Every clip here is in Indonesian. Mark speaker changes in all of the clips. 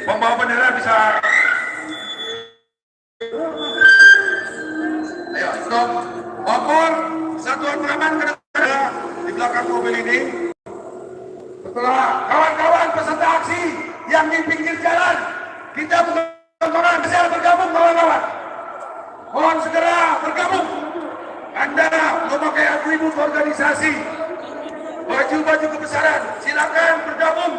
Speaker 1: Membawa bendera bisa. Ayo, stop. Maupun satuan pengaman ke depan di belakang mobil ini. Setelah kawan-kawan peserta aksi yang di pinggir jalan, kita bukan bisa bergabung kawan-kawan. Mohon segera bergabung. Anda memakai atribut organisasi, baju-baju kebesaran, silakan bergabung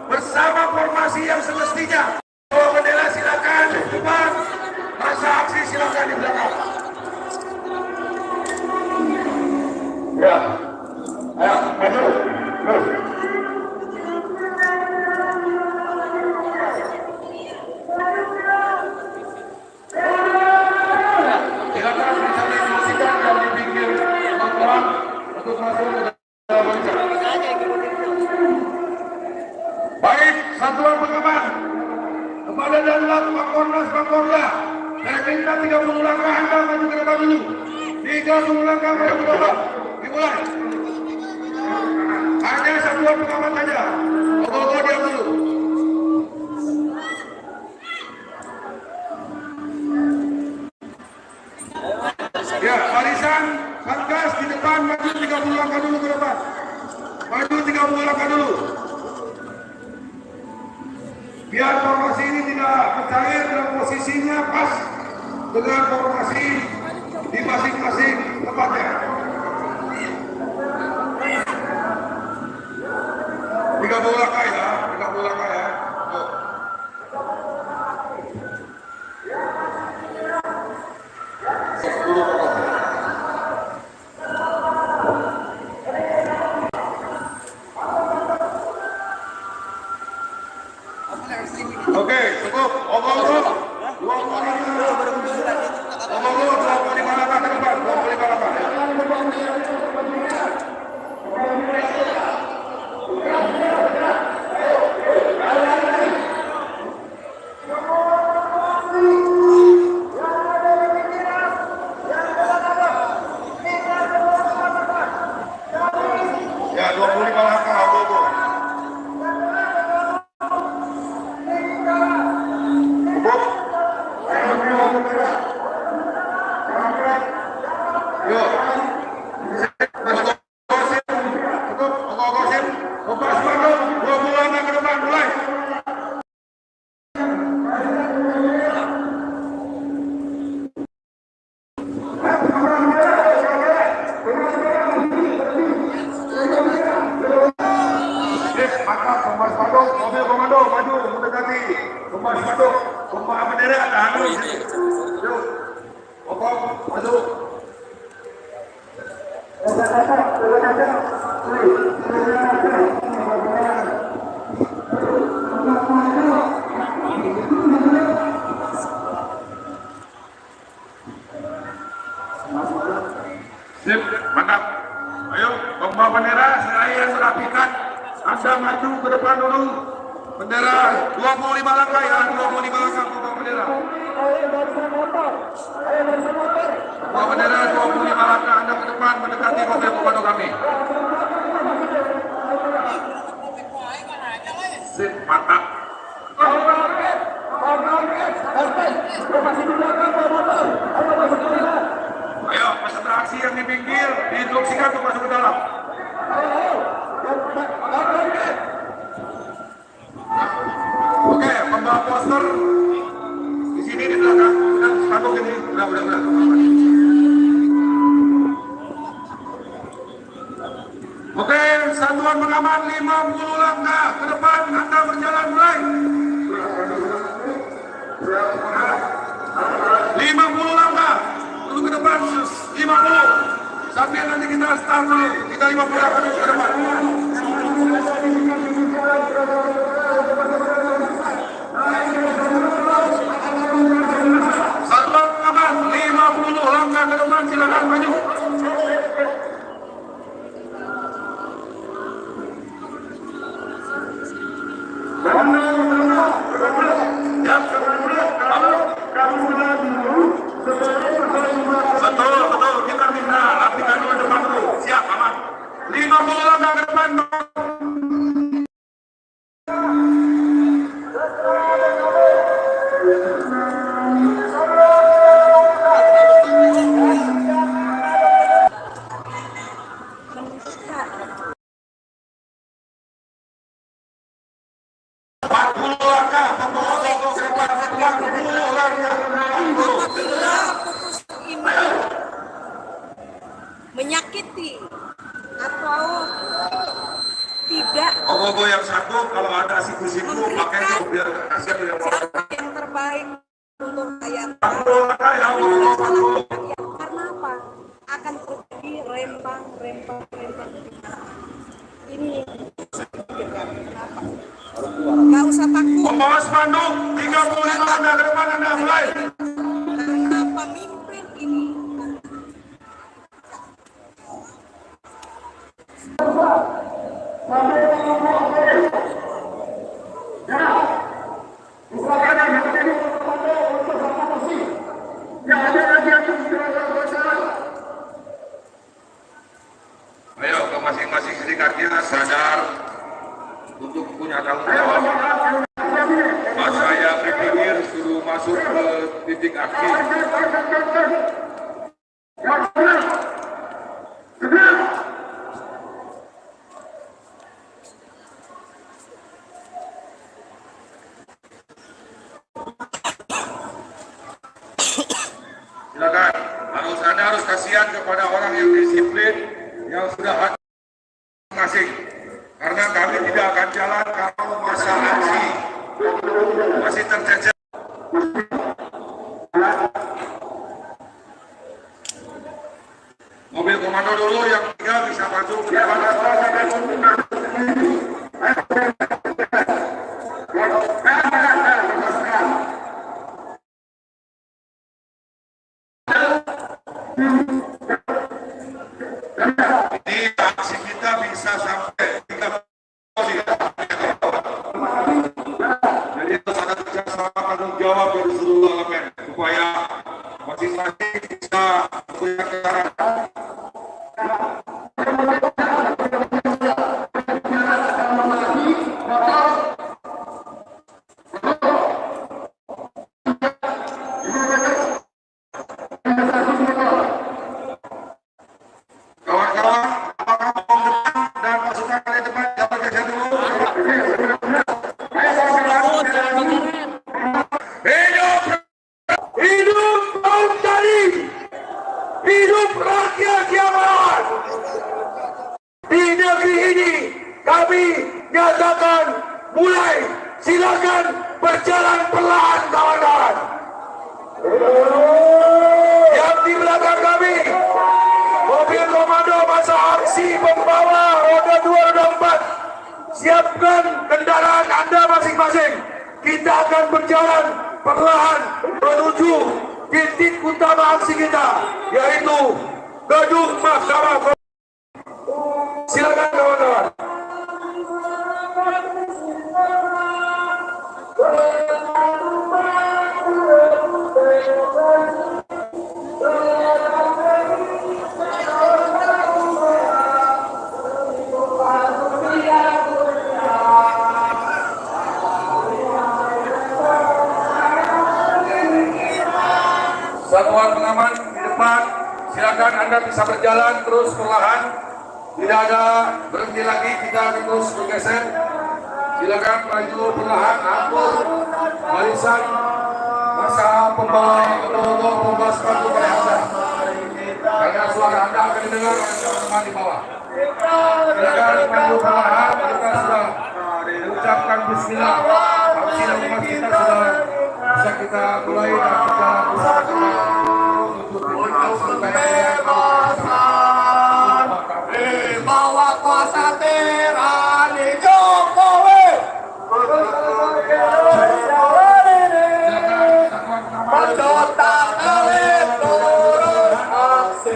Speaker 1: bersama formasi yang semestinya. Bawa bendera silakan di depan, masa aksi silakan di belakang. Ya, ayo maju, terus. Silakan bisa diinstruksikan yang di pinggir trotoar untuk masuk ke dalam barisan. Baik, satuan pengaman kepada darurat Pakkornas Pakkorda, saya minta 30 langkah Anda maju ke depan dulu. 30 langkah maju ke depan. Dimulai. Hanya satuan pengaman saja. Ogo-ogo diam dulu. Ya, barisan Satgas di depan maju 30 langkah dulu ke depan. Maju 30 langkah dulu. Biar formasi ini tidak bercair dan posisinya pas dengan formasi di masing-masing tempatnya. 30 langkah ya, 30 langkah ya. Oke, cukup. Ogo-ogo. 25 langkah ke depan. 25 langkah. Ya, 25 langkah. Ogo-ogo. Maju. Sip, mantap. Ayo, pembawa bendera saya merapikan. Anda maju ke depan dulu. Bendera 25 langkah ya, 25 langkah pembawa bendera. Pembawa bendera 25 langkah Anda ke depan mendekati mobil komando kami. Sip, mantap. Ayo, peserta aksi yang di pinggir diinstruksikan untuk masuk ke dalam. Oke, pembawa poster di sini di belakang. Udah, spanduk ini. Udah. Oke, satuan pengaman 50 langkah ke depan. Anda berjalan mulai. 50 langkah dulu ke depan, 50 sampai nanti kita start dulu, kita 50 langkah dulu ke depan. Satuan pengaman 50 langkah ke depan, silakan maju. Betul, kita minta rapikan dulu depan dulu. Siap, aman. 50 langkah ke depan.
Speaker 2: Menyakiti atau tidak.
Speaker 1: Ogogo yang satu kalau ada siku-siku pakai itu biar kasihan yang
Speaker 2: yang terbaik untuk rakyat. Karena apa? Akan terjadi rempang. Ini kenapa? Gak usah takut.
Speaker 1: Membawa spanduk 35 langkah ke depan Anda mulai.
Speaker 2: Karena pemimpin ini
Speaker 1: ayo ke masing-masing serikatnya sadar untuk punya tanggung jawab. Mas saya berpikir suruh masuk ke titik aksi. Silakan, Anda harus kasihan kepada orang yang disiplin, yang sudah masing-masing. Karena kami tidak akan jalan kalau masa aksi masih tercecer. Mobil komando dulu yang 3 bisa maju ke depan. Ini aksi kita bisa sampai 3 posisi. Jadi harus ada kerjasama tanggung jawab dari seluruh elemen supaya masing-masing bisa punya keterangan. Kawan-kawan, apakah mau depan dan pasukan kalian depan dapat kerja dulu? Hidup kaum tani, hidup rakyat Yaman. Di negeri ini kami nyatakan mulai, silakan berjalan perlahan kawan-kawan. Yang di belakang kami mobil komando masa pembawa roda 2, roda 4, siapkan kendaraan Anda masing-masing. Kita akan berjalan perlahan menuju titik utama aksi kita, yaitu gedung Mahkamah Konstitusi. Silakan kawan-kawan. Satuan pengaman di depan, silakan Anda bisa berjalan terus perlahan, tidak ada berhenti lagi, kita akan terus bergeser. Silakan maju perlahan, atur barisan masa pembawa motor pembawa sepatu pada Anda, karena suara Anda akan didengar oleh teman-teman di bawah. Silakan maju perlahan, kita sudah mengucapkan Bismillah, aksi dan umat kita sudah bisa kita mulai dan kita bersama-sama untuk
Speaker 3: bawa kuasa tirani Jokowi. Mendota elit turun aksi.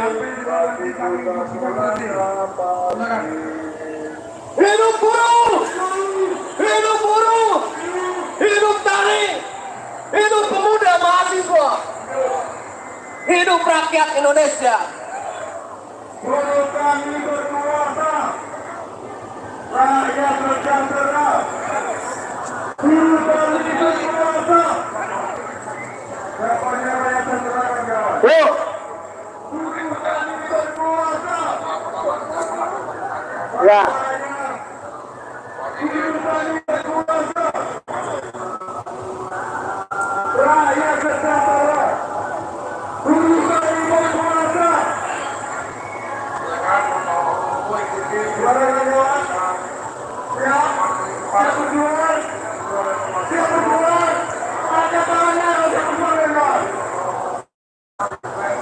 Speaker 3: Hidup buruh, hidup buruh, hidup tani, hidup pemuda mahasiswa, hidup rakyat Indonesia.
Speaker 1: Buruh kami berkuasa, rakyat sejahtera. Buruh kami berkuasa. Siapanya rakyat sejahtera, kawan? Buruh kami berkuasa. Ya. Buruh kami berkuasa. Rakyat sejahtera. Buruh kami berkuasa. Suaranya kawan. Siap. Siap berjuang. Siap berjuang. Angkat tangannya, siap berjuang kawan.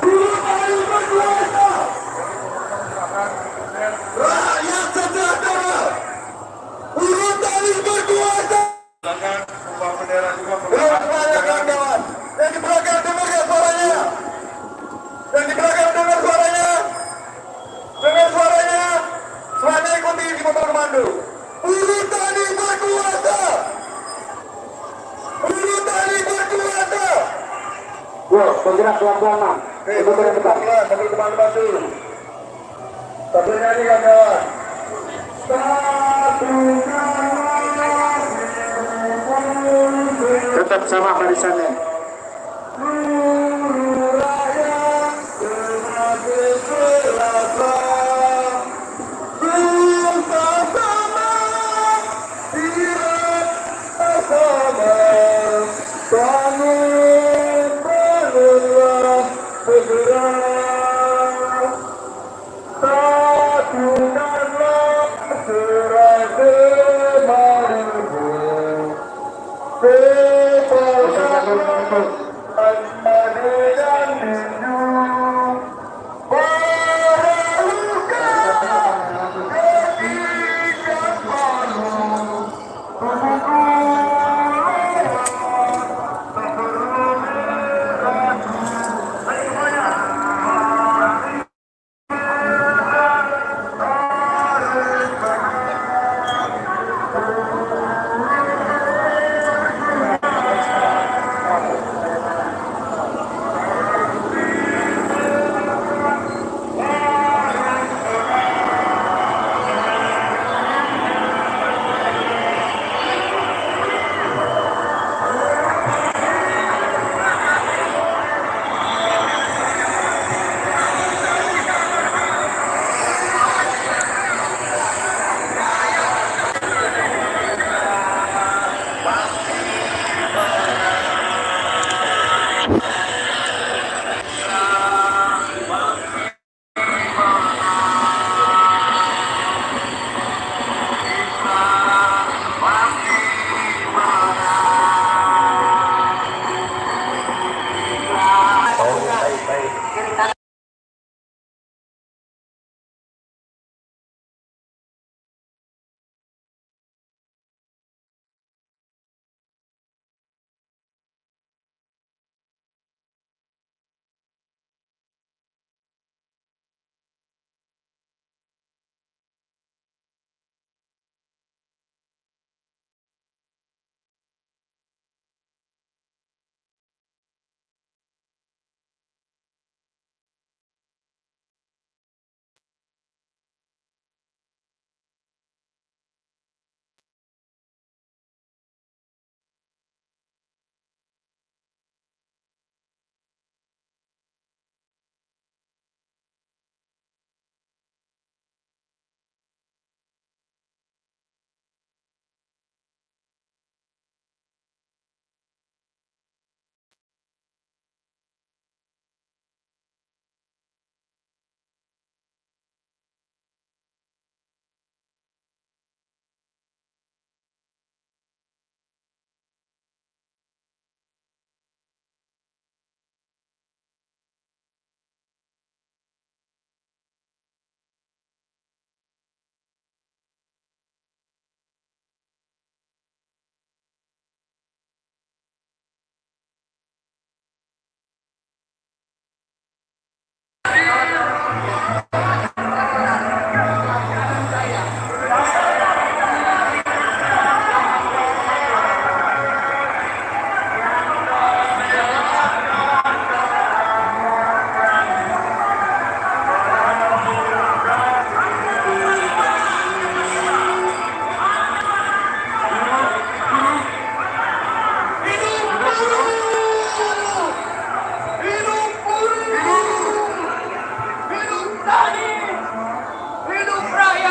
Speaker 1: Buruh kami berkuasa. Rakyat sejahtera. Buruh kami berkuasa. Silakan membawa bendera juga. Kawan-kawan. Yang di belakang dengar ya suaranya. Yang di belakang dengar suaranya. Dengar suaranya. Semuanya ikuti di motor komando. Buruh tani berkuasa. Buruh tani berkuasa. Wah, bergerak pelan-pelan. Motor yang depan. Motor depan dulu. Satu nyanyi kawan. Tetap sama barisannya. People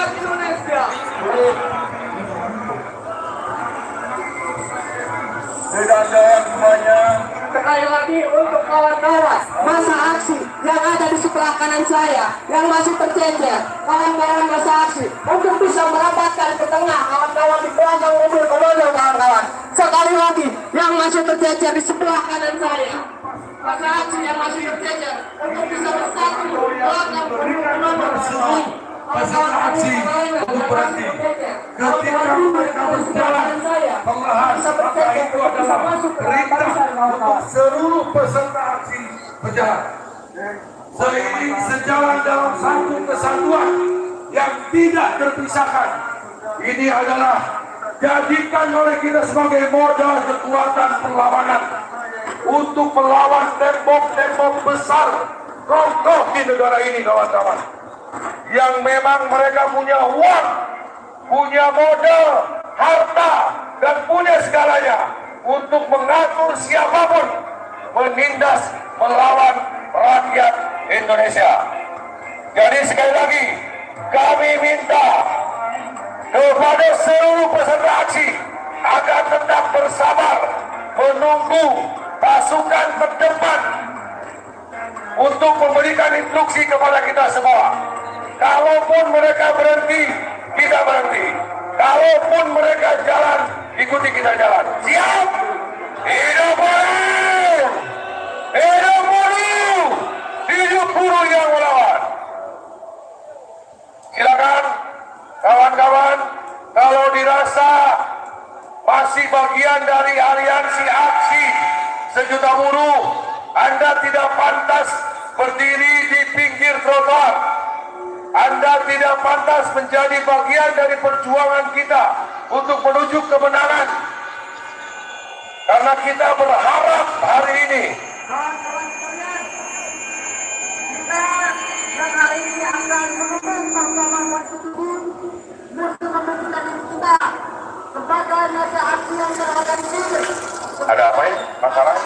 Speaker 3: rakyat Indonesia.
Speaker 1: Tidak ada semuanya.
Speaker 3: Sekali lagi untuk kawan-kawan masa aksi yang ada di sebelah kanan saya yang masih tercecer, kawan-kawan masa aksi untuk bisa merapatkan ke tengah, kawan-kawan di belakang mobil komodo, kawan-kawan. Sekali lagi yang masih tercecer di sebelah kanan saya, masa aksi yang masih tercecer untuk bisa bersatu di belakang mobil komodo.
Speaker 1: Peserta aksi untuk berhenti. Ketika mereka berjalan perlahan, maka itu adalah perintah untuk seluruh peserta aksi berjalan. Seiring sejalan dalam satu kesatuan yang tidak terpisahkan. Ini adalah jadikan oleh kita sebagai modal kekuatan perlawanan untuk melawan tembok-tembok besar kokoh di negara ini, kawan-kawan. Yang memang mereka punya uang, punya modal, harta, dan punya segalanya untuk mengatur siapapun menindas, melawan rakyat Indonesia. Jadi sekali lagi, kami minta kepada seluruh peserta aksi agar tetap bersabar menunggu pasukan terdepan untuk memberikan instruksi kepada kita semua. Kalaupun mereka berhenti, kita berhenti. Kalaupun mereka jalan, ikuti kita jalan. Siap? Hidup buruh! Hidup buruh! Hidup buruh yang melawan. Silakan, kawan-kawan, kalau dirasa masih bagian dari aliansi aksi sejuta buruh, Anda tidak pantas berdiri di pinggir trotoar. Anda tidak pantas menjadi bagian dari perjuangan kita untuk menuju kemenangan. Karena kita berharap hari ini
Speaker 2: Kawan-kawan sekalian, kita yang hari ini akan mendukung Mahkamah Konstitusi musuh pembentukan kita sebagai masa aksi yang terorganisir.
Speaker 1: ada apa ya? Masalah?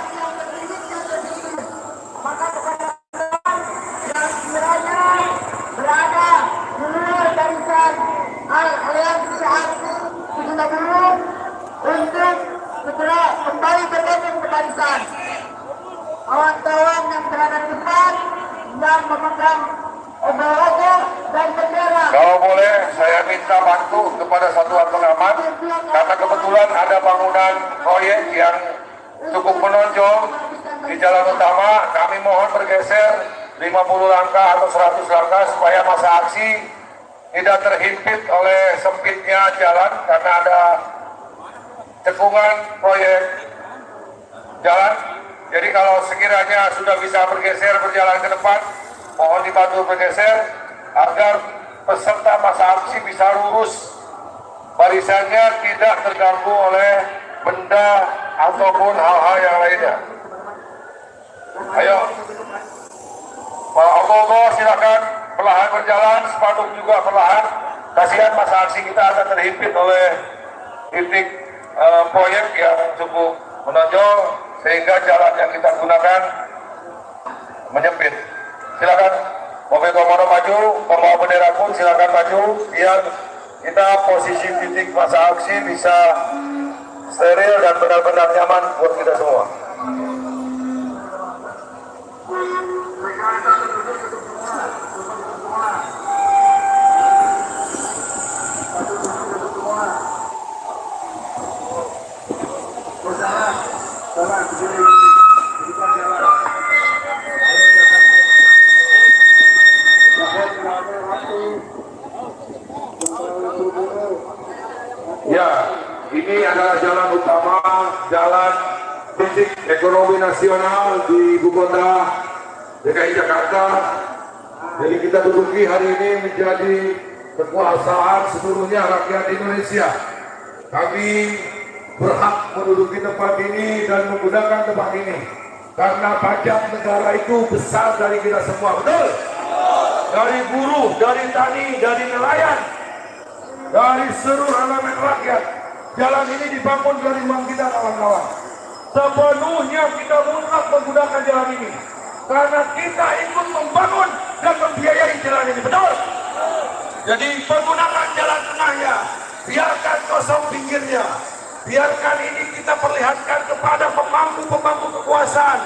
Speaker 2: Maka kepada yang sekiranya berada di luar barisan aliansi aksi sejuta buruh untuk segera kembali bergabung ke barisan. Kawan-kawan yang berada di depan yang memegang logo dan bendera.
Speaker 1: Kalau boleh saya minta bantu kepada satuan pengaman karena kebetulan ada bangunan proyek yang cukup menonjol di jalan utama. Kami mohon bergeser 50 langkah atau 100 langkah supaya masa aksi tidak terhimpit oleh sempitnya jalan karena ada cekungan proyek jalan. Jadi kalau sekiranya sudah bisa bergeser berjalan ke depan, mohon dibantu bergeser agar peserta masa aksi bisa lurus barisannya, tidak terganggu oleh benda ataupun hal-hal yang lainnya. Ayo, Pak Ogogo silakan perlahan berjalan, sepanduk juga perlahan. Kasihan masa aksi kita akan terhimpit oleh titik proyek yang cukup menonjol sehingga jalan yang kita gunakan menyempit. Silakan mobil komodo maju, pembawa bendera pun silakan maju biar kita posisi titik masa aksi bisa steril dan benar-benar nyaman buat kita semua. Ya, ini adalah jalan utama, jalan titik ekonomi nasional di ibu kota DKI Jakarta. Jadi kita duduki hari ini menjadi kekuasaan seluruhnya rakyat Indonesia. Kami berhak menduduki tempat ini dan menggunakan tempat ini karena pajak negara itu besar dari kita semua, betul? Dari buruh, dari tani, dari nelayan, dari seluruh elemen rakyat. Jalan ini dibangun dari uang kita, kawan-kawan. Sepenuhnya kita mutlak menggunakan jalan ini karena kita ikut membangun dan membiayai jalan ini, betul? Jadi pergunakan jalan tengahnya, biarkan kosong pinggirnya, biarkan ini kita perlihatkan kepada pemangku kekuasaan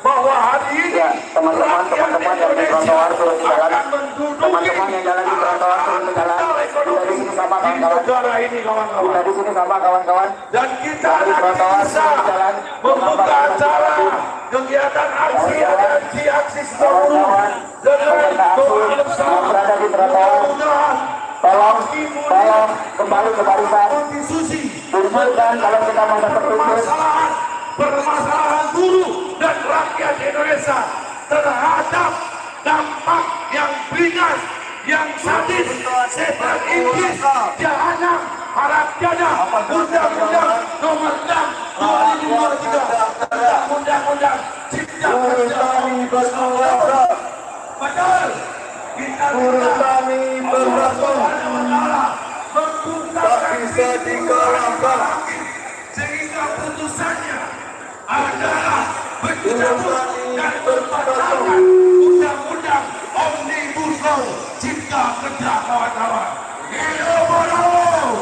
Speaker 1: bahwa hari ini
Speaker 3: Ya, teman-teman yang di trotoar turun ke jalan.
Speaker 1: akan menduduki
Speaker 3: Teman-teman yang jalan di trotoar turun ke jalan. Kita di sini sama
Speaker 1: di
Speaker 3: kawan-kawan.
Speaker 1: negara ini kawan-kawan.
Speaker 3: Kita di sini sama kawan-kawan.
Speaker 1: Dan kita
Speaker 3: Dari
Speaker 1: nanti
Speaker 3: trotoar
Speaker 1: bisa
Speaker 3: turun ke jalan.
Speaker 1: membuka acara kegiatan aksi seluruh dengan doa besar.
Speaker 3: Berada di trotoar.
Speaker 1: Mudah-mudahan
Speaker 3: Tolong kembali ke barisan.
Speaker 1: konstitusi
Speaker 3: Tunjukkan kalau kita mau dapat tugas.
Speaker 1: permasalahan buruh dan rakyat Indonesia terhadap dampak yang beringas, yang sadis, setan iblis, jahanam, harap jana, undang-undang nomor 6 2023, undang-undang cipta kerja. Betul, kita tak bisa dikalahkan, sehingga putusannya adalah mencabut dan berbatalkan undang-undang Omnibus Law Cipta Kerja kawan-kawan. Hidup buruh!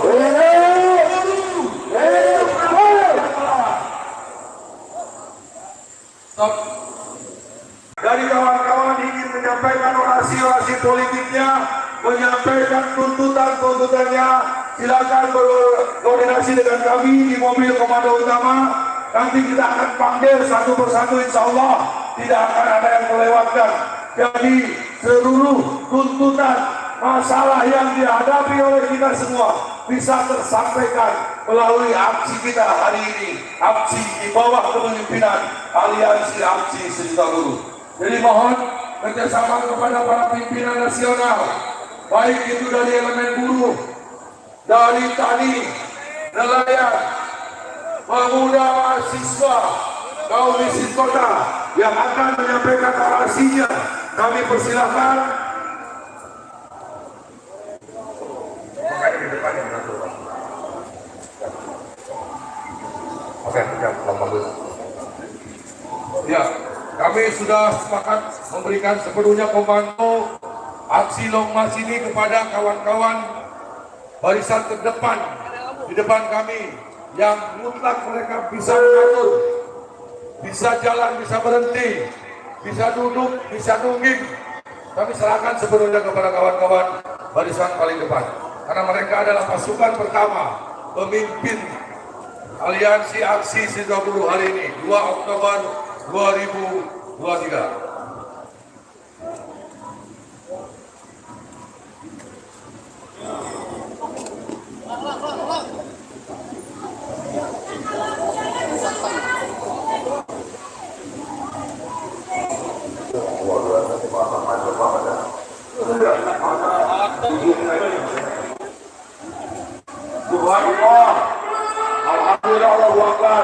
Speaker 1: Stop. Dari kawan-kawan ingin menyampaikan orasi-orasi politiknya, menyampaikan tuntutannya, silakan berkoordinasi dengan kami di mobil komando utama. Nanti kita akan panggil satu persatu, insya Allah tidak akan ada yang terlewatkan. Jadi seluruh tuntutan masalah yang dihadapi oleh kita semua bisa tersampaikan melalui aksi kita hari ini, aksi di bawah kepemimpinan Aliansi Aksi Sejuta Buruh. Jadi mohon kerjasama kepada para pimpinan nasional, baik itu dari elemen buruh, dari tani, nelayan, pemuda, mahasiswa, kaum miskin kota yang akan menyampaikan orasinya. Kami persilahkan. Oke, ya, kami sudah sepakat memberikan sepenuhnya komando aksi long march ini kepada kawan-kawan barisan terdepan di depan kami, yang mutlak mereka bisa mengatur, bisa jalan, bisa berhenti, bisa duduk, bisa nungging. Kami serahkan sepenuhnya kepada kawan-kawan barisan paling depan, karena mereka adalah pasukan pertama pemimpin Aliansi Aksi Sejuta Buruh hari ini, 2 Oktober 2023. Subhanallah, alhamdulillah, Allahu Akbar.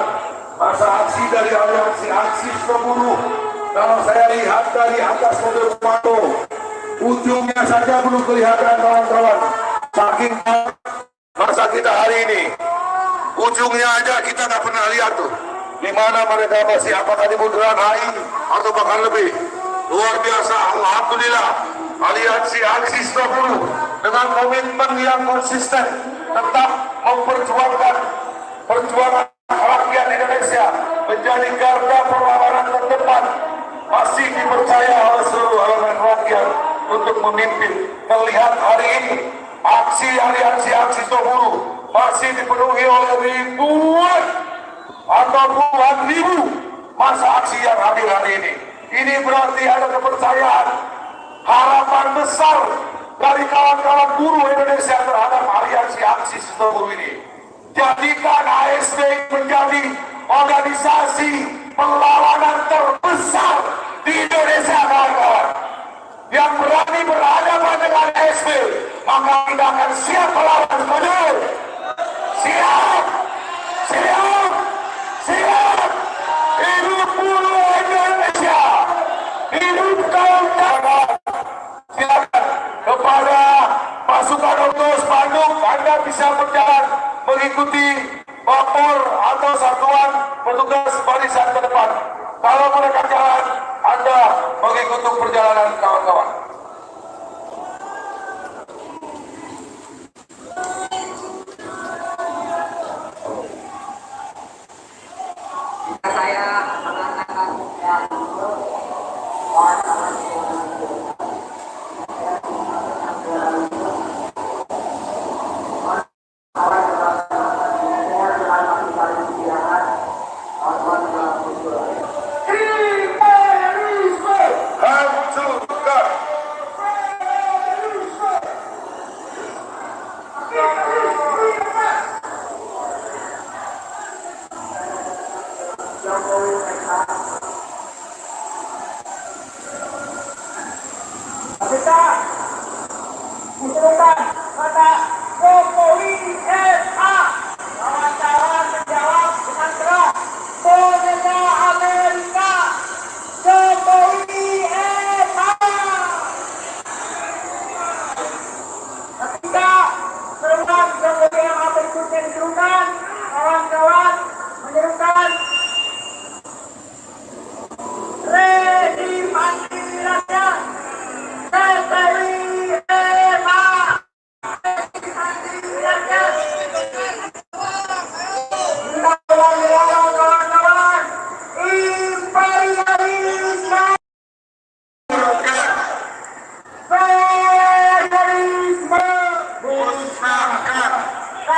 Speaker 1: Masa aksi dari Aliansi Aksi Sejuta Buruh, kalau saya lihat dari atas mobil komando, ujungnya saja belum kelihatan kawan-kawan. Saking masa kita hari ini, ujungnya aja kita nggak pernah lihat tuh. Di mana mereka masih, apakah di bundaran HI atau bahkan lebih. Luar biasa, alhamdulillah. Aliansi Aksi Sejuta Buruh dengan komitmen yang konsisten tetap memperjuangkan perjuangan rakyat Indonesia menjadi garda perlawanan terdepan, masih dipercaya oleh seluruh elemen rakyat untuk memimpin. Melihat hari ini aksi Aliansi Aksi Sejuta Buruh masih dipenuhi oleh ribuan atau puluhan ribu masa aksi yang hadir hari ini. Ini berarti ada kepercayaan, harapan besar dari kawan-kawan buruh Indonesia terhadap Aliansi Aksi Sejuta Buruh ini. Jadikan ASB menjadi organisasi perlawanan terbesar di Indonesia, kawan-kawan. Yang berani berhadapan dengan ASB, maka kita akan siap melawan. Betul? Siap! Siap! Siap! Hidup buruh Indonesia! Hidup kawan-kawan! Silakan kepada pasukan Otos Bandung, Anda bisa berjalan mengikuti vapor atau satuan petugas barisan terdepan. Kalau mereka jalan, Anda mengikuti perjalanan kawan-kawan.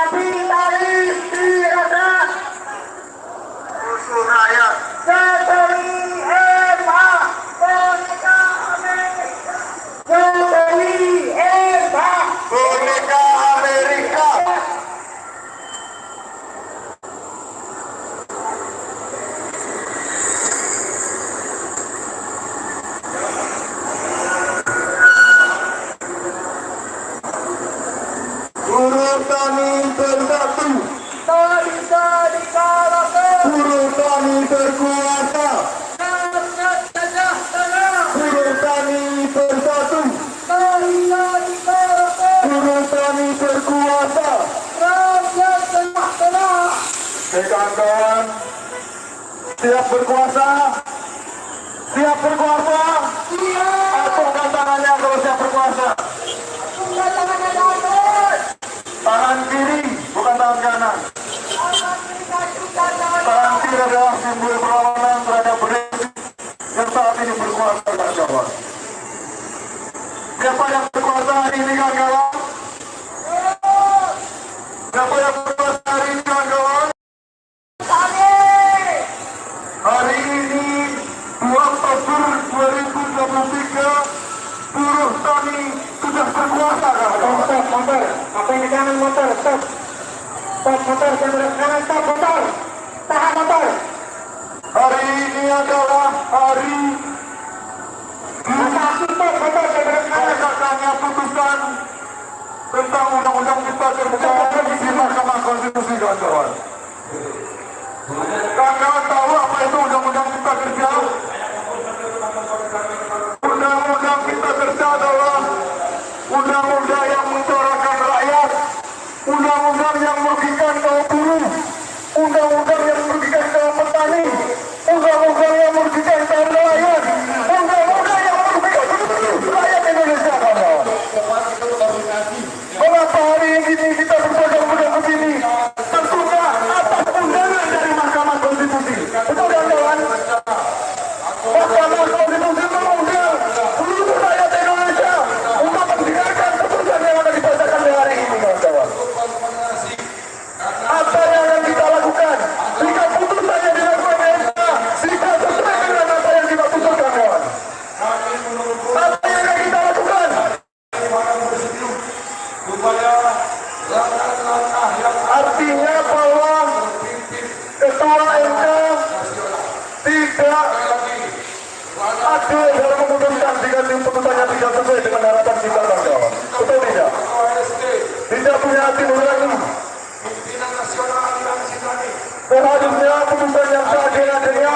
Speaker 3: kapitalis tirakat
Speaker 1: Musuh rakyat.
Speaker 3: Jokowi Eva boneka Amerika Jokowi Eva
Speaker 1: Boneka Amerika. Buruh tani bersatu.
Speaker 3: tak bisa dikalahkan
Speaker 1: Buruh tani berkuasa.
Speaker 3: rakyat sejahtera
Speaker 1: Buruh tani bersatu.
Speaker 3: tak bisa dikalahkan
Speaker 1: Buruh tani berkuasa.
Speaker 3: rakyat sejahtera
Speaker 1: Kawan-kawan, siap berkuasa? Siap berkuasa? Angkat tangannya kalau siap berkuasa.
Speaker 3: tunggal tangannya dapat
Speaker 1: Tangan kiri, bukan tangan kanan.
Speaker 3: akan dikasihkan tangan
Speaker 1: Tangan kiri adalah simbol perlawanan terhadap rezim yang saat ini berkuasa, kawan-kawan. Siapa yang berkuasa hari ini, kawan-kawan? Siapa yang berkuasa hari ini, kawan-kawan? Hari ini 2 Oktober 2023, buruh tani sudah berkuasa, kawan-kawan.
Speaker 3: Stop motor, apa yang di kanan motor, stop motor, jangan kanan, stop motor, tahan motor.
Speaker 1: Hari ini adalah hari
Speaker 3: Masa aksi stop motor, jangan kanan.
Speaker 1: disahkannya putusan tentang Undang-Undang Cipta Kerja di Mahkamah Konstitusi, kawan-kawan. Kawan-kawan tahu apa itu Undang-Undang Cipta Kerja? Undang-Undang Cipta Kerja adalah undang-undang yang mencorahkan rakyat, undang-undang yang merugikan kaum buruh, undang-undang yang merugikan kaum petani, undang-undang yang merugikan kaum nelayan, undang-undang yang merugikan seluruh rakyat Indonesia, kawan-kawan. Mengapa hari ini kita berbondong-bondong begini? Tentunya atas undangan dari Mahkamah Konstitusi. Betul, kawan-kawan? Mahkamah Konstitusi mengundang seluruh rakyat Indonesia untuk mendengarkan keputusan yang akan dibacakan hari ini, kawan-kawan. Apa yang akan kita lakukan? Jika putusan yang dilakukan MK tidak sesuai dengan apa yang kita putuskan, kawan. Apa yang akan kita lakukan? Artinya bahwa Ketua MK tidak adil dalam memutuskan jika putusannya tidak sesuai dengan harapan kita, kawan-kawan. Betul tidak? Tidak punya hati nurani. Seharusnya putusan yang seadil-adilnya,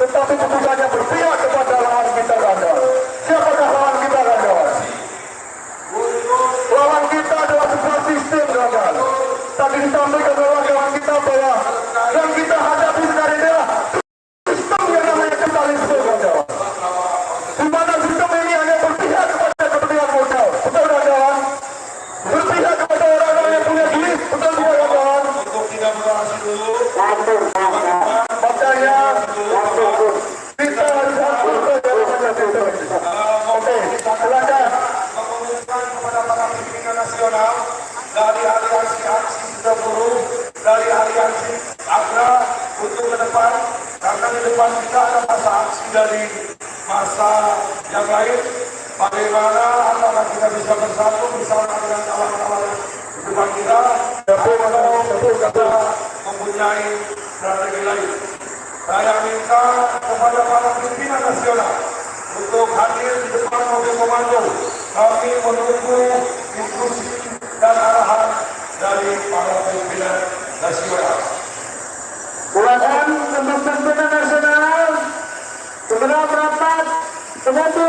Speaker 1: tetapi putusannya berpihak kepada lawan kita, kawan-kawan. Siapakah lawan kita, kawan-kawan? Lawan kita adalah sebuah sistem, kawan-kawan. Tadi disampaikan oleh kawan kita bahwa yang kita hadapi sekarang ini adalah sistem yang namanya kapitalisme, kawan-kawan. Di mana sistem ini hanya berpihak kepada kepentingan modal. Betul, kawan-kawan? Berpihak kepada orang-orang yang punya duit. Betul tidak, kawan-kawan? Makanya kita harus atur saja namanya sistem ini. Oke, silakan. Mengumumkan kepada para pimpinan nasional dari aliansi aksi sudah buruh, dari aliansi AGRA untuk ke depan, karena di depan kita ada masa aksi dari masa yang lain. Bagaimana apakah kita bisa bersatu bersama dengan kawan-kawan di depan kita, atau kita mempunyai strategi lain. Saya minta kepada para pimpinan nasional untuk hadir di depan mobil komando. Kami menunggu instruksi dan arahan dari para pimpinan nasional.
Speaker 3: Silakan pimpinan nasional segera merapat menuju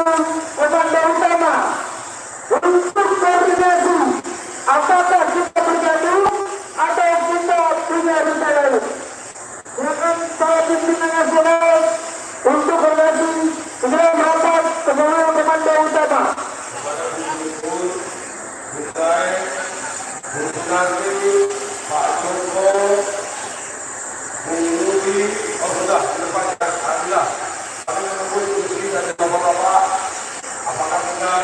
Speaker 3: komando utama untuk koordinasi apakah kita bergabung atau kita punya rencana lain. Silakan para pimpinan nasional untuk koordinasi segera merapat ke komando utama.
Speaker 1: Nanti Pak Joko, Bung Rudi, sudah di depan adalah kami menunggu instruksi dari bapak-bapak. Apakah kita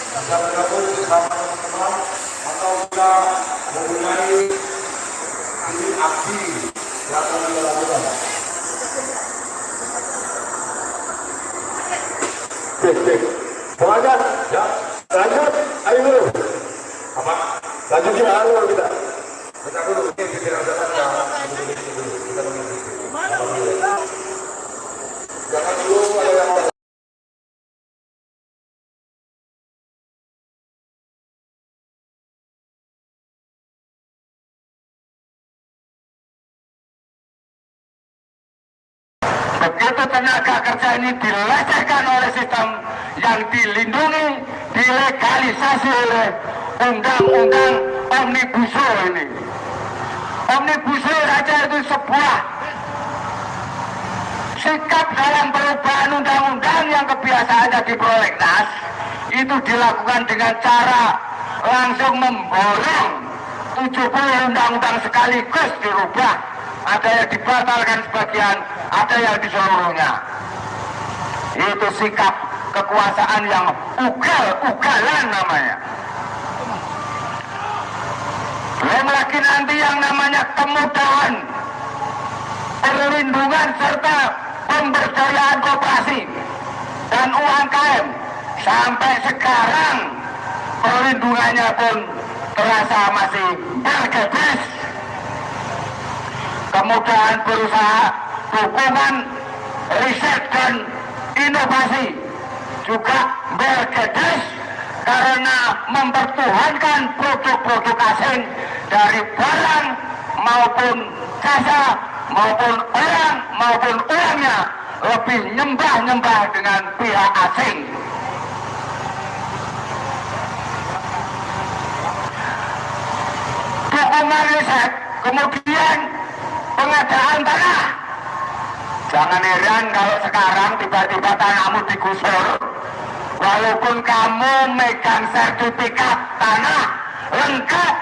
Speaker 1: bisa bergabung bersama teman-teman atau kita mempunyai aksi yang akan kita lakukan.
Speaker 4: Semangat, ya, lanjut, ayo.
Speaker 1: Apa?
Speaker 4: Lanjutnya ayo kita.
Speaker 1: Kita dulu mungkin pikiran kita kita mengikuti. Jangan dulu ada yang
Speaker 4: Begitu tenaga kerja ini dilecehkan oleh sistem yang dilindungi, dilegalisasi oleh undang-undang Omnibus Law ini. Omnibus Law saja itu sebuah sikap dalam perubahan undang-undang yang kebiasaannya di prolegnas itu dilakukan dengan cara langsung memborong 70 undang-undang sekaligus dirubah. Ada yang dibatalkan sebagian, ada yang diseluruhnya. Itu sikap kekuasaan yang ugal-ugalan namanya. Belum lagi nanti yang namanya kemudahan, perlindungan serta pemberdayaan koperasi dan UMKM. Sampai sekarang perlindungannya pun terasa masih bergedes. Kemudahan berusaha, dukungan riset dan inovasi juga bergedes karena mempertuhankan produk-produk asing dari barang maupun jasa maupun orang maupun uangnya lebih nyembah-nyembah dengan pihak asing. Dukungan riset, kemudian pengadaan tanah. Jangan heran kalau sekarang tiba-tiba tanahmu digusur. Walaupun kamu megang sertifikat tanah lengkap,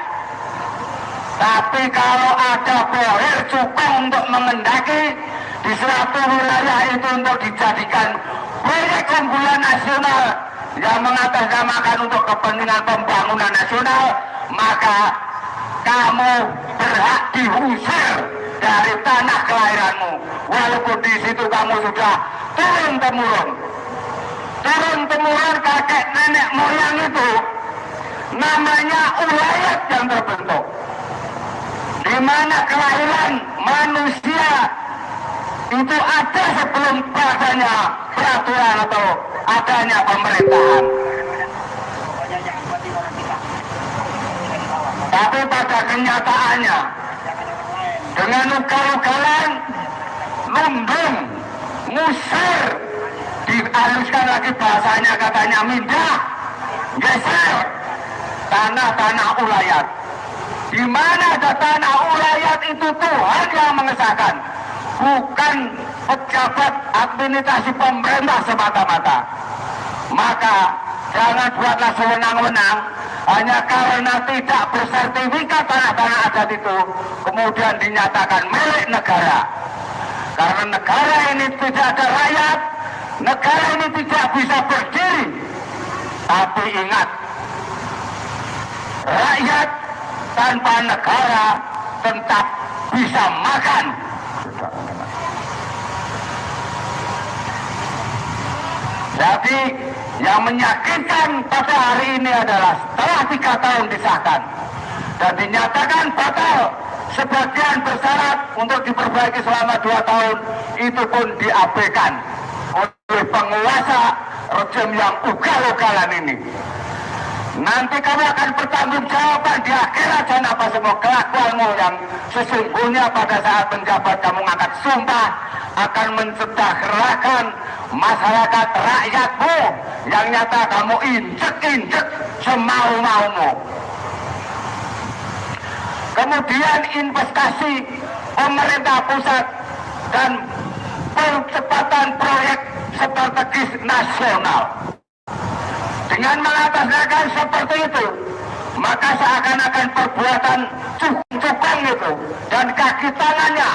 Speaker 4: tapi kalau ada bohir cukup untuk mengendaki di suatu wilayah itu untuk dijadikan proyek unggulan nasional yang mengatasnamakan untuk kepentingan pembangunan nasional, maka kamu berhak diusir dari tanah kelahiranmu, walaupun di situ kamu sudah turun temurun kakek nenek moyang itu, namanya ulayat yang terbentuk, di mana kelahiran manusia itu ada sebelum adanya peraturan atau adanya pemerintahan. Tapi pada kenyataannya dengan ugal-ugalan, lumbung, ngusir, dihaluskan lagi bahasanya katanya mindah, geser tanah-tanah ulayat. Di mana ada tanah ulayat itu Tuhan yang mengesahkan, bukan pejabat administrasi pemerintah semata-mata. Maka jangan buatlah sewenang-wenang hanya karena tidak bersertifikat tanah-tanah adat itu kemudian dinyatakan milik negara. Karena negara ini tidak ada rakyat, negara ini tidak bisa berdiri. Tapi ingat, rakyat tanpa negara tetap bisa makan. Jadi yang menyakitkan pada hari ini adalah setelah 3 tahun disahkan dan dinyatakan batal, sebagian bersyarat untuk diperbaiki selama 2 tahun itu pun diabaikan oleh penguasa rejim yang ugal-ugalan ini. Nanti kamu akan bertanggung jawaban di akhirat dan apa semua kelakuanmu yang sesungguhnya pada saat menjabat kamu angkat sumpah akan mensejahterakan masyarakat rakyatmu yang nyata kamu injek-injek semau-maumu. Kemudian investasi pemerintah pusat dan percepatan proyek strategis nasional. Dengan mengatasnamakan seperti itu, maka seakan-akan perbuatan cukong itu dan kaki tangannya,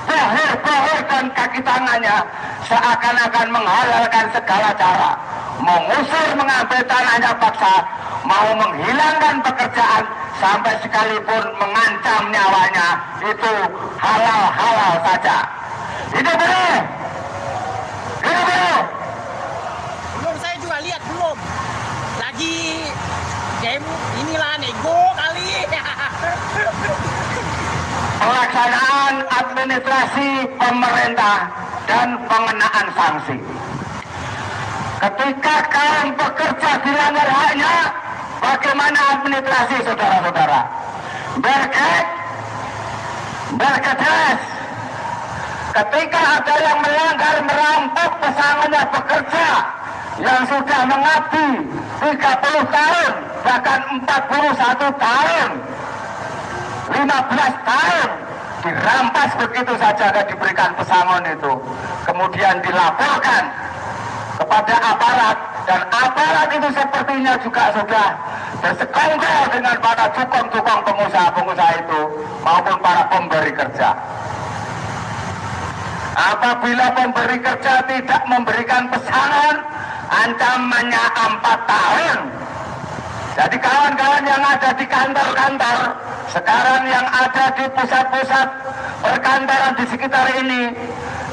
Speaker 4: bohir-bohir dan kaki tangannya seakan-akan menghalalkan segala cara, mengusir, mengambil tanahnya paksa, mau menghilangkan pekerjaan sampai sekalipun mengancam nyawanya, itu halal-halal saja. Itu boleh. Itu boleh.
Speaker 5: Belum, saya juga lihat belum. Lagi game inilah nego kali.
Speaker 4: Pelaksanaan administrasi pemerintah dan pengenaan sanksi. Ketika kaum pekerja dilanggar haknya, bagaimana administrasi saudara-saudara? Berkedas. Ketika ada yang melanggar merampok pesangonnya pekerja yang sudah mengabdi 30 tahun, bahkan 41 tahun, 15 tahun, dirampas begitu saja, gak diberikan pesangon itu. Kemudian dilaporkan kepada aparat, dan aparat itu sepertinya juga sudah bersekongkol dengan para cukong-cukong pengusaha-pengusaha itu maupun para pemberi kerja. Apabila pemberi kerja tidak memberikan pesangon, ancamannya 4 tahun. Jadi kawan-kawan yang ada di kantor-kantor, sekarang yang ada di pusat-pusat perkantoran di sekitar ini,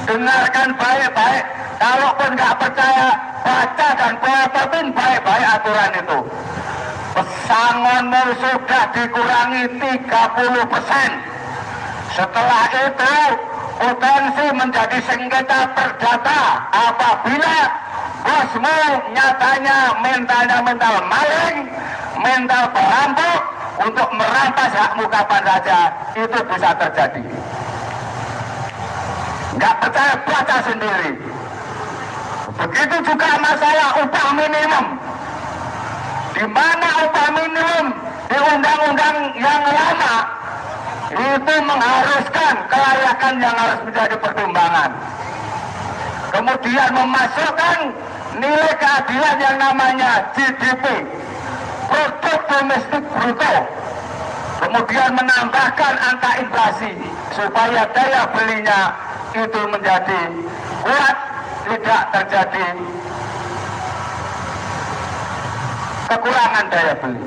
Speaker 4: dengarkan baik-baik. Kalaupun nggak percaya, baca dan pelajarin baik-baik aturan itu. Pesangonmu sudah dikurangi 30%. Setelah itu, potensi menjadi sengketa perdata apabila bosmu nyatanya mental maling, mental perampok untuk merampas hakmu kapan saja, itu bisa terjadi. Nggak percaya, baca sendiri. Begitu juga masalah upah minimum, di mana upah minimum di undang-undang yang lama itu mengharuskan kelayakan yang harus menjadi pertimbangan. Kemudian memasukkan nilai keadilan yang namanya GDP, produk domestik bruto. Kemudian menambahkan angka inflasi supaya daya belinya itu menjadi kuat, tidak terjadi kekurangan daya beli.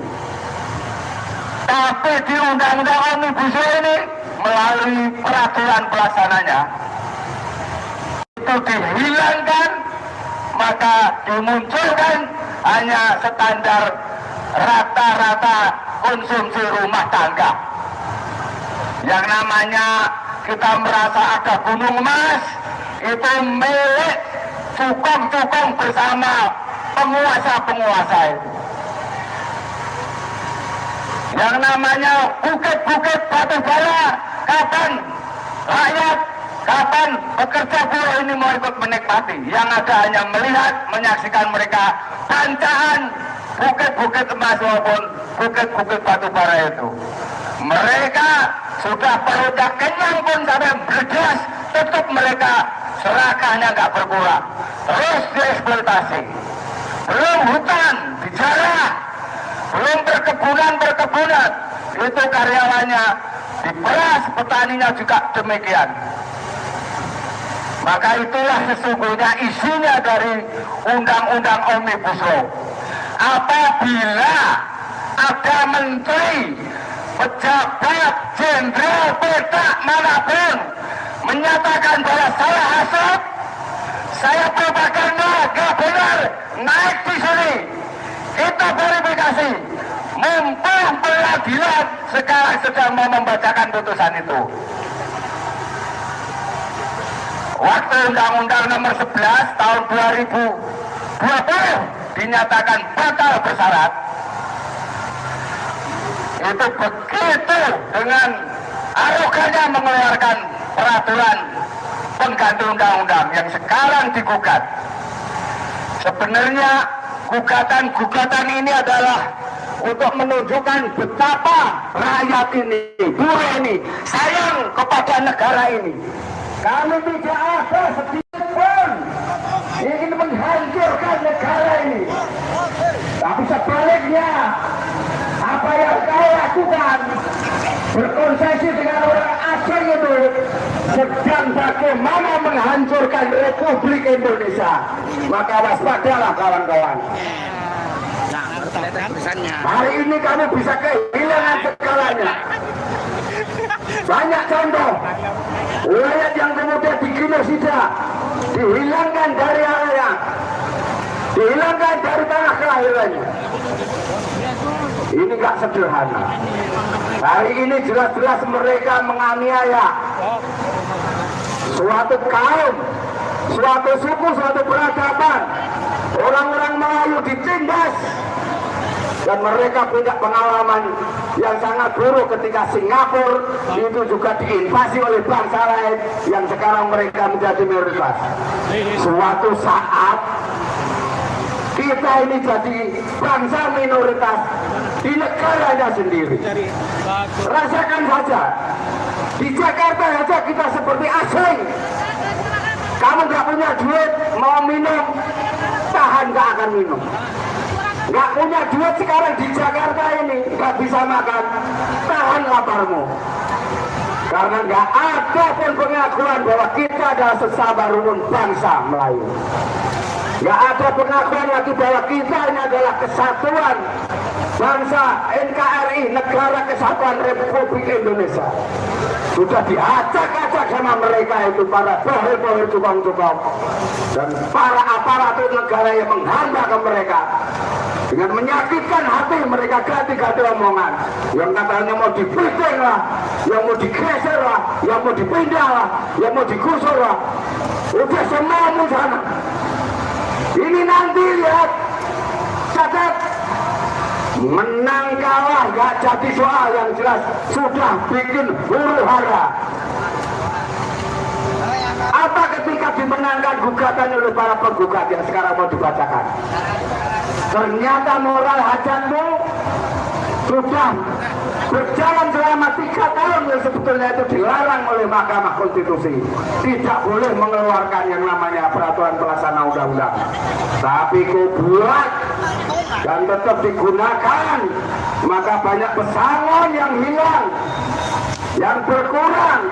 Speaker 4: Tapi di undang-undang Omnibus Law ini melalui peraturan pelaksananya itu dihilangkan, maka dimunculkan hanya standar rata-rata konsumsi rumah tangga. Yang namanya kita merasa ada gunung emas, itu milik cukong-cukong bersama penguasa-penguasa itu. Yang namanya bukit-bukit batu bara, kapan rakyat, kapan pekerja buruh ini mau ikut menikmati? Yang ada hanya melihat, menyaksikan mereka pancaan bukit-bukit emas maupun bukit-bukit batu bara itu. Mereka sudah perutnya kenyang pun sampai berdas, tetap mereka serakahnya nggak berkurang, terus dieksploitasi. Belum hutan dijarah, belum perkebunan, itu karyawannya diperas, petaninya juga demikian. Maka itulah sesungguhnya isinya dari Undang-Undang Omnibus Law. Apabila ada menteri, pejabat, jenderal, petak manapun menyatakan bahwa saya hasut, saya propaganda, gak benar, naik di sini, kita verifikasi. Mumpung pengadilan sekarang sedang mau membacakan putusan itu. Waktu Undang-Undang Nomor 11 tahun 2020 dinyatakan batal bersyarat, itu begitu dengan arogannya mengeluarkan peraturan pengganti undang-undang yang sekarang digugat. Sebenarnya gugatan ini adalah untuk menunjukkan betapa rakyat ini, buruh ini sayang kepada negara ini. Kami tidak ada sedikit pun ingin menghancurkan negara ini. Tapi sebaliknya, apa yang kau lakukan berkonsesi dengan orang asing itu sedang bagaimana menghancurkan Republik Indonesia. Maka waspadalah kawan-kawan. Hari ini kami bisa kehilangan segalanya. Banyak contoh wilayah yang kemudian digenosida, dihilangkan dari area, dihilangkan dari tanah kelahirannya. Ini gak sederhana. Hari ini jelas-jelas mereka menganiaya suatu kaum, suatu suku, suatu peradaban. Orang-orang Melayu ditindas, dan mereka punya pengalaman yang sangat buruk ketika Singapura itu juga diinvasi oleh bangsa lain yang sekarang mereka menjadi minoritas. Suatu saat kita ini jadi bangsa minoritas di negaranya sendiri. Rasakan saja, di Jakarta saja kita seperti asing. Kamu nggak punya duit, mau minum, tahan nggak akan minum. Nggak punya duit sekarang di Jakarta ini, nggak bisa makan, tahan laparmu. Karena nggak ada pun pengakuan bahwa kita adalah sesama rumpun bangsa Melayu. Nggak ada pengakuan lagi bahwa kita ini adalah kesatuan bangsa NKRI, Negara Kesatuan Republik Indonesia. Sudah diacak-acak sama mereka itu, para bohir-bohir cukong-cukong dan para aparatur negara yang menghamba ke mereka. Dengan menyakitkan hati mereka ganti-ganti omongan. Yang katanya mau dibiting lah, yang mau digeser lah, yang mau dipindah lah, yang mau digusur lah. Udah semuamu sana. Ini nanti lihat, catat, menang kalah gak jadi soal, yang jelas sudah bikin huru hara. Apa ketika dimenangkan gugatan oleh para penggugat yang sekarang mau dibacakan? Ternyata moral hajatmu sudah berjalan selama 3 tahun yang sebetulnya itu dilarang oleh Mahkamah Konstitusi. Tidak boleh mengeluarkan yang namanya peraturan pelaksana undang-undang. Tapi kau buat dan tetap digunakan, maka banyak pesangon yang hilang, yang berkurang.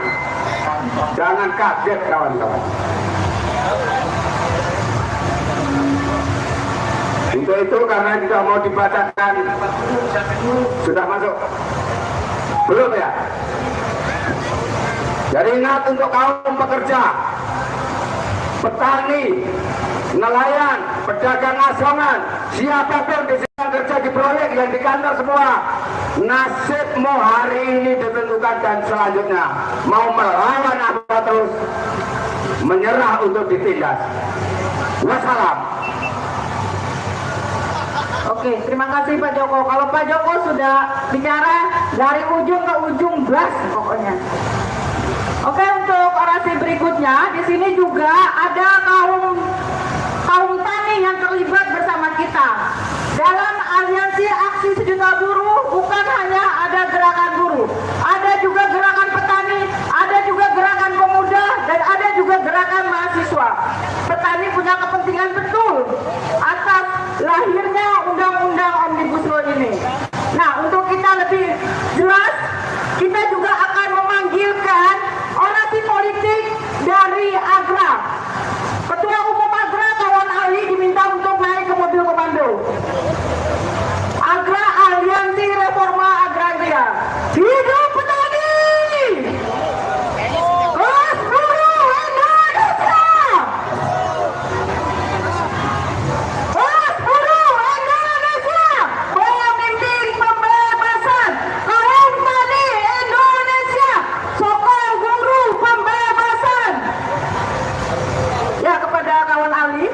Speaker 4: Jangan kaget kawan-kawan. Untuk itu karena tidak mau dibacakan, sudah masuk? Belum ya? Jadi ingat untuk kaum pekerja, petani, nelayan, pedagang asongan, siapapun di sini kerja di proyek yang di kantor semua, nasibmu hari ini ditentukan dan selanjutnya mau melawan apa terus menyerah untuk ditindas. Wassalam.
Speaker 3: Oke, terima kasih Pak Joko. Kalau Pak Joko sudah bicara dari ujung ke ujung blas pokoknya. Oke, untuk orasi berikutnya di sini juga ada kaum tani yang terlibat bersama kita dalam aliansi aksi sejuta buruh. Bukan hanya ada gerakan buruh, ada juga gerakan petani, ada juga gerakan pemuda, dan ada juga gerakan mahasiswa. Petani punya kepentingan betul atas lahirnya undang-undang Omnibus Law ini. Nah, untuk kita lebih jelas, kita juga akan memanggilkan orasi politik dari Agra. Ketua Umum Agra, kawan Ali, diminta untuk naik ke mobil komando. Agra, Aliansi Reforma Agraria. Hidup petani! Kelas buruh Indonesia! Kelas buruh Indonesia! Pemimpin pembebasan kaum tani Indonesia! Sokol guru pembebasan! Ya, kepada kawan Ali.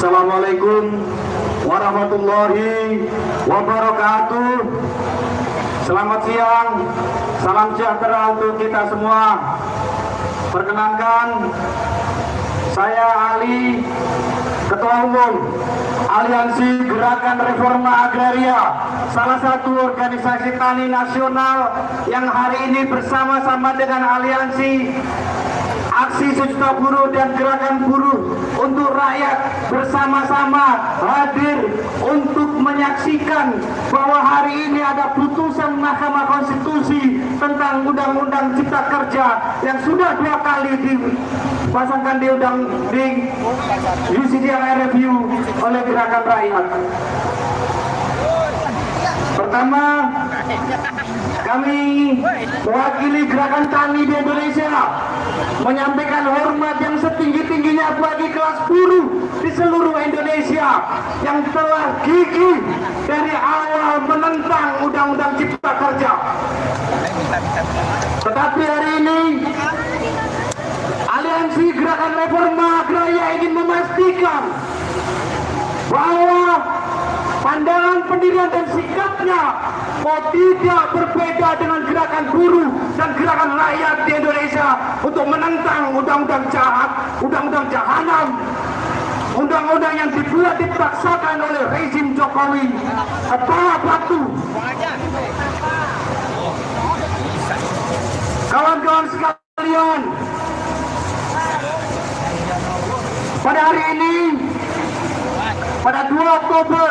Speaker 4: Assalamualaikum warahmatullahi wabarakatuh. Selamat siang, salam sejahtera untuk kita semua. Perkenankan, saya Ali, Ketua Umum Aliansi Gerakan Reforma Agraria, salah satu organisasi tani nasional yang hari ini bersama-sama dengan Aliansi aksi sejuta buruh dan gerakan buruh untuk rakyat bersama-sama hadir untuk menyaksikan bahwa hari ini ada putusan Mahkamah Konstitusi tentang Undang-Undang Cipta Kerja yang sudah 2 kali dipasangkan di judicial review oleh gerakan rakyat. Pertama, kami mewakili gerakan tani di Indonesia menyampaikan hormat yang setinggi-tingginya bagi kelas buruh di seluruh Indonesia yang telah gigih dari awal menentang Undang-Undang Cipta Kerja. Tetapi hari ini Aliansi Gerakan Reforma Agraria ingin memastikan bahwa pandangan, pendirian dan sikapnya mau tidak berbeda dengan gerakan buruh dan gerakan rakyat di Indonesia untuk menentang undang-undang jahat, undang-undang jahanam, undang-undang yang dibuat dipaksakan oleh rezim Jokowi kepala batu. Kawan-kawan sekalian, pada hari ini, pada 2 Oktober,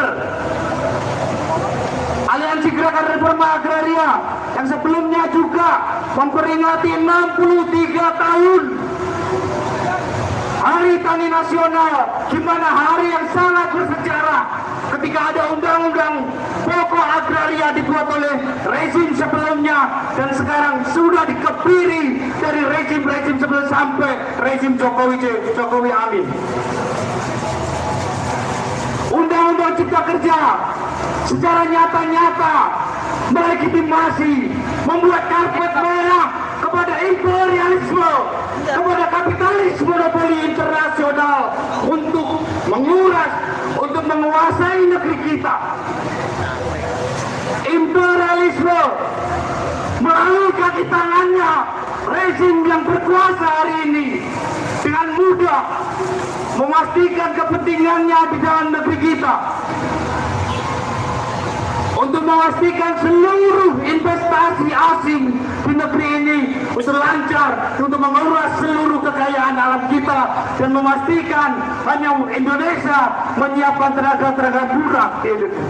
Speaker 4: Aliansi Gerakan Reforma Agraria yang sebelumnya juga memperingati 63 tahun Hari Tani Nasional, di mana hari yang sangat bersejarah ketika ada undang-undang pokok agraria dibuat oleh rezim sebelumnya dan sekarang sudah dikebiri dari rezim-rezim sebelum sampai rezim Jokowi Amin. Undang-undang Cipta Kerja secara nyata-nyata melegitimasi, membuat karpet merah kepada imperialisme, kepada kapitalis monopoli internasional untuk menguras, untuk menguasai negeri kita. Imperialisme melalui kaki tangannya rezim yang berkuasa hari ini dengan mudah memastikan kepentingannya di dalam negeri kita, untuk memastikan seluruh investasi asing di negeri ini untuk lancar, untuk menguras seluruh kekayaan alam kita dan memastikan hanya Indonesia menyiapkan tenaga-tenaga murah di Indonesia.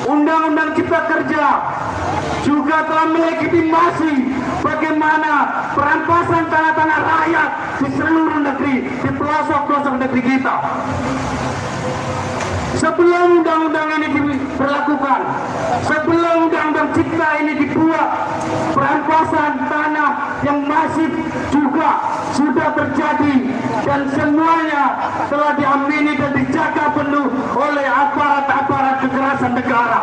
Speaker 4: Undang-Undang Cipta Kerja juga telah melegitimasi bagaimana perampasan tanah-tanah rakyat di seluruh negeri, di pelosok-pelosok negeri kita. Sebelum undang-undang ini diberlakukan, sebelum undang-undang cipta ini dibuat, perampasan tanah yang masif juga sudah terjadi dan semuanya telah diamini dan dijaga penuh oleh aparat-aparat kekerasan negara.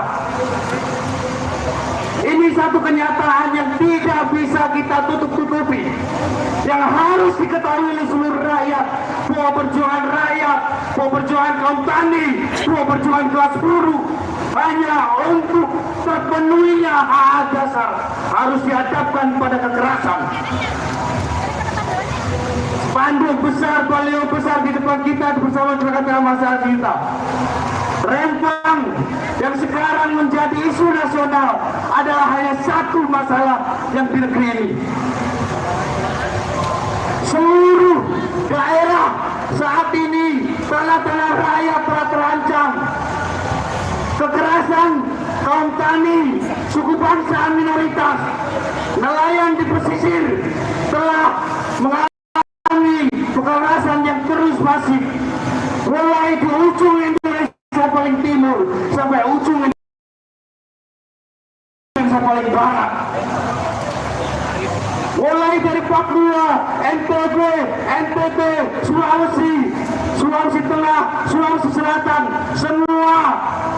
Speaker 4: Ini satu kenyataan yang tidak bisa kita tutup-tutupi, yang harus diketahui oleh seluruh rakyat, bahwa perjuangan rakyat, bahwa perjuangan kaum tani, bahwa perjuangan kelas buruh hanya untuk terpenuhinya hak dasar harus dihadapkan pada kekerasan. Spanduk besar, baliho besar di depan kita bersama dengan masyarakat kita. Rempang yang sekarang menjadi isu nasional adalah hanya satu masalah yang di negeri ini. Seluruh daerah saat ini tanah-tanah rakyat telah terancam. Kekerasan kaum tani, suku bangsa minoritas, nelayan di pesisir telah mengalami kekerasan yang terus masif, mulai di ujung Indonesia paling timur sampai ujung Indonesia paling barat. Mulai dari Papua, NTB, NTT, Sulawesi Tengah, Sulawesi Selatan, semua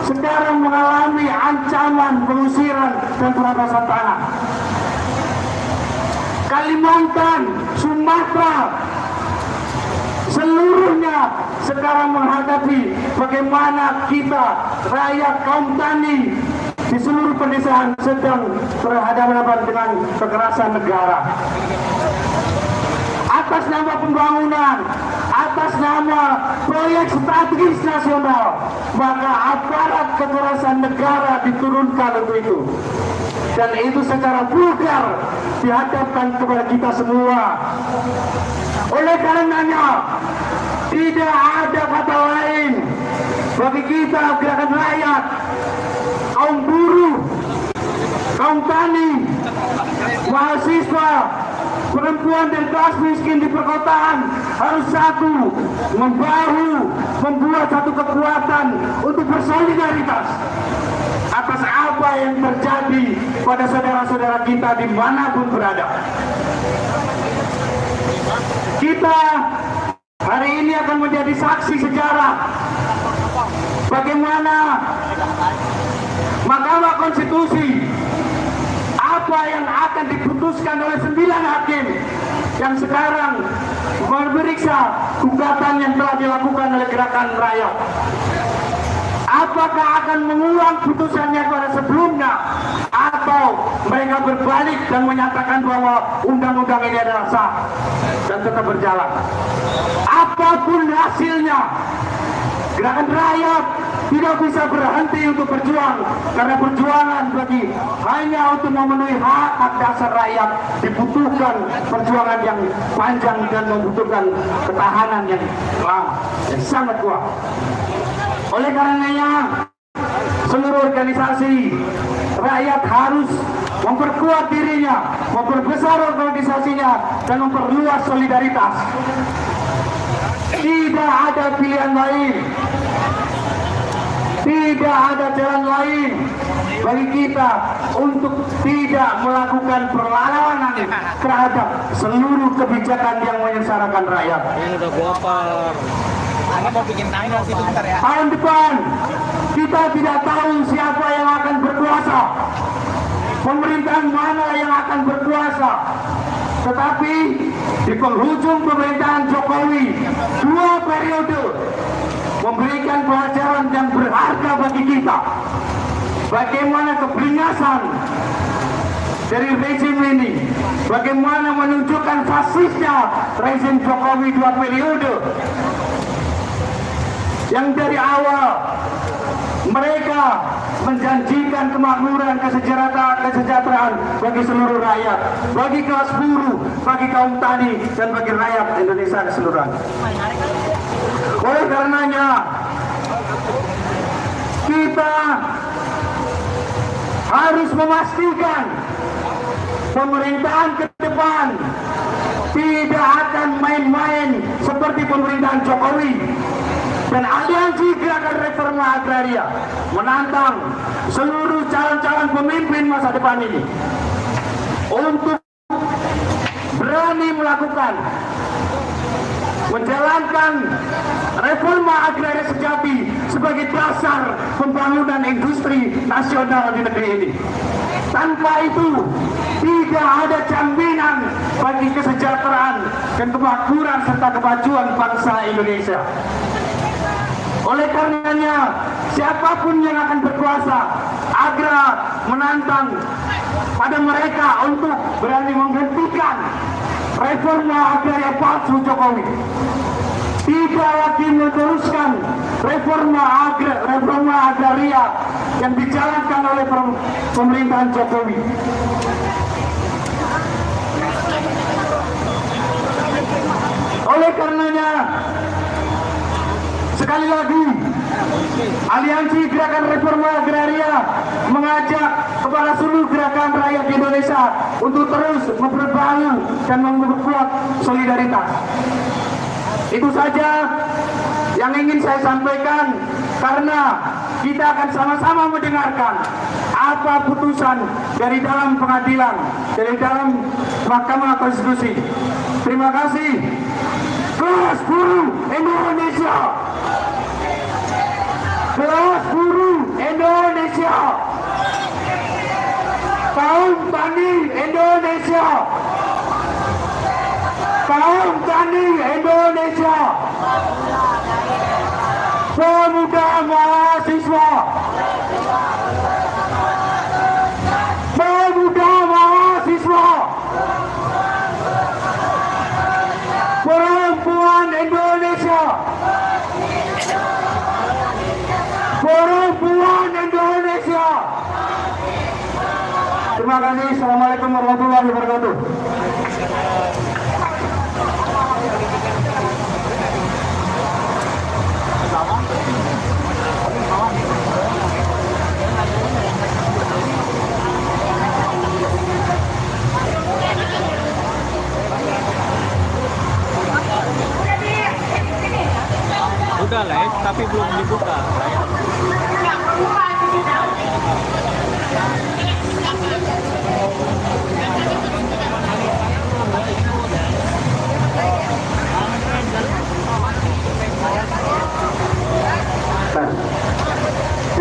Speaker 4: sekarang mengalami ancaman pengusiran dan perampasan tanah. Kalimantan, Sumatera, seluruhnya sekarang menghadapi bagaimana kita, rakyat kaum tani di seluruh pedesaan sedang berhadapan dengan kekerasan negara. Atas nama pembangunan, atas nama proyek strategis nasional, maka aparat kekerasan negara diturunkan untuk itu. dan itu secara vulgar dihadapkan kepada kita semua. Oleh karenanya tidak ada kata lain bagi kita gerakan rakyat, kaum buruh, kaum tani, mahasiswa, perempuan dan kelas miskin di perkotaan harus satu, membahu, membuat satu kekuatan untuk bersolidaritas atas apa yang terjadi pada saudara-saudara kita dimanapun berada. Kita hari ini akan menjadi saksi sejarah bagaimana Mahkamah Konstitusi, apa yang akan diputuskan oleh 9 hakim yang sekarang memeriksa gugatan yang telah dilakukan oleh gerakan rakyat. Apakah akan mengulang putusannya pada sebelumnya, atau mereka berbalik dan menyatakan bahwa undang-undang ini adalah sah dan tetap berjalan. Apapun hasilnya, gerakan rakyat tidak bisa berhenti untuk berjuang, karena perjuangan bagi hanya untuk memenuhi hak dasar rakyat dibutuhkan perjuangan yang panjang dan membutuhkan ketahanan yang lama, yang sangat kuat. Oleh karenanya seluruh organisasi rakyat harus memperkuat dirinya, memperbesar organisasinya, dan memperluas solidaritas. Tidak ada pilihan lain, tidak ada jalan lain bagi kita untuk tidak melakukan perlawanan terhadap seluruh kebijakan yang menyengsarakan rakyat.
Speaker 5: Ini udah gua par. Ana mau bikin tanggal situ bentar ya.
Speaker 4: Tahun depan kita tidak tahu siapa yang akan berkuasa, pemerintahan mana yang akan berkuasa. Tetapi di penghujung pemerintahan Jokowi 2 periode memberikan pelajaran yang berharga bagi kita. Bagaimana keberingasan dari rezim ini, bagaimana menunjukkan fasisnya rezim Jokowi 2 periode, yang dari awal mereka menjanjikan kemakmuran, kesejahteraan bagi seluruh rakyat, bagi kelas buruh, bagi kaum tani, dan bagi rakyat Indonesia keseluruhan. Oleh karenanya kita harus memastikan pemerintahan ke depan tidak akan main-main seperti pemerintahan Jokowi. Dan aliansi gerakan reforma agraria menantang seluruh calon-calon pemimpin masa depan ini untuk berani menjalankan reforma agraria sejati sebagai dasar pembangunan industri nasional di negeri ini. Tanpa itu tidak ada jaminan bagi kesejahteraan dan kemakmuran serta kemajuan bangsa Indonesia. Oleh karenanya, siapapun yang akan berkuasa agar menantang pada mereka untuk berani menghentikan reforma agraria palsu Jokowi, tidak lagi meneruskan reforma agraria yang dijalankan oleh pemerintahan Jokowi. Oleh karenanya, sekali lagi, Aliansi Gerakan Reforma Agraria mengajak kepada seluruh gerakan rakyat Indonesia untuk terus memperbaharui dan memperkuat solidaritas. Itu saja yang ingin saya sampaikan, karena kita akan sama-sama mendengarkan apa putusan dari dalam pengadilan, dari dalam Mahkamah Konstitusi. Terima kasih. Kelas buruh Indonesia, kelas buruh Indonesia, kaum tani Indonesia, kaum tani Indonesia, pemuda mahasiswa, pemuda mahasiswa, perempuan Indonesia, perempuan Indonesia. Terima
Speaker 1: Terima kasih. Assalamualaikum warahmatullahi wabarakatuh.
Speaker 5: Udah live tapi belum dibuka.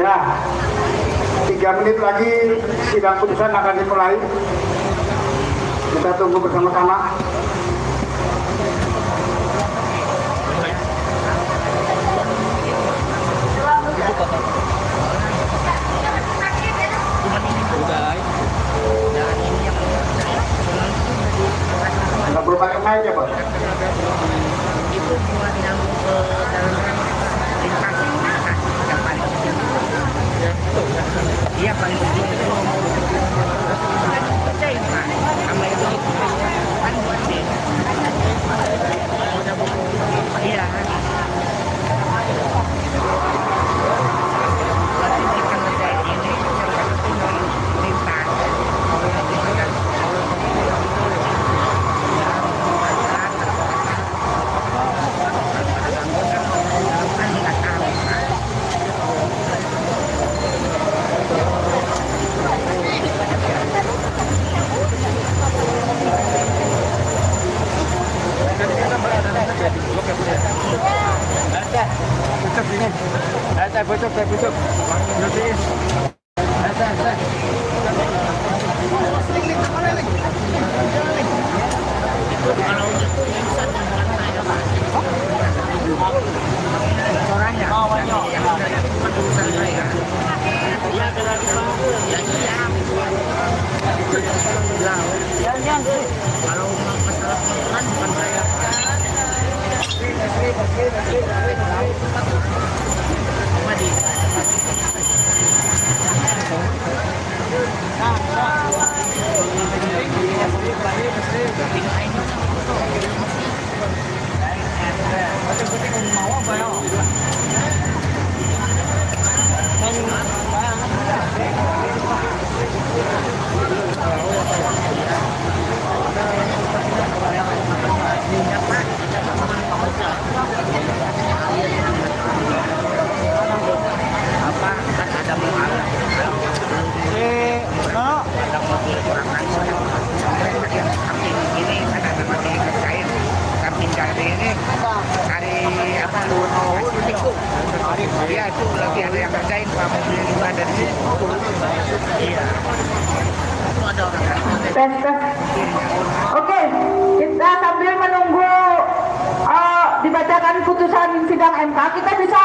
Speaker 1: Ya, 3 menit lagi sidang putusan akan dimulai. Kita tunggu bersama-sama.
Speaker 5: Udah live.
Speaker 1: Nggak perlu pakai mic ya, Bos?
Speaker 6: Itu semua nyambung ke dalam ringkas yang paling kecil. Iya paling kecil itu nah, sama itu kan gede. Iya. Ikan gede ini rintas.
Speaker 5: Bocok.
Speaker 6: Orangnya yang urusan saya. Iya, kalau masalah penuturan bukan saya. Mau apa ya? Apa kan ada mual. Ada mobil kurang langsung. Samping ini kan ada mobil kain. Samping dari ini dari apa itu? Iya itu lagi ada yang kerjain Pak mobil juga dari sini. Iya. Itu ada orang
Speaker 3: Tes. Oke, kita sambil menunggu dibacakan putusan sidang MK, kita bisa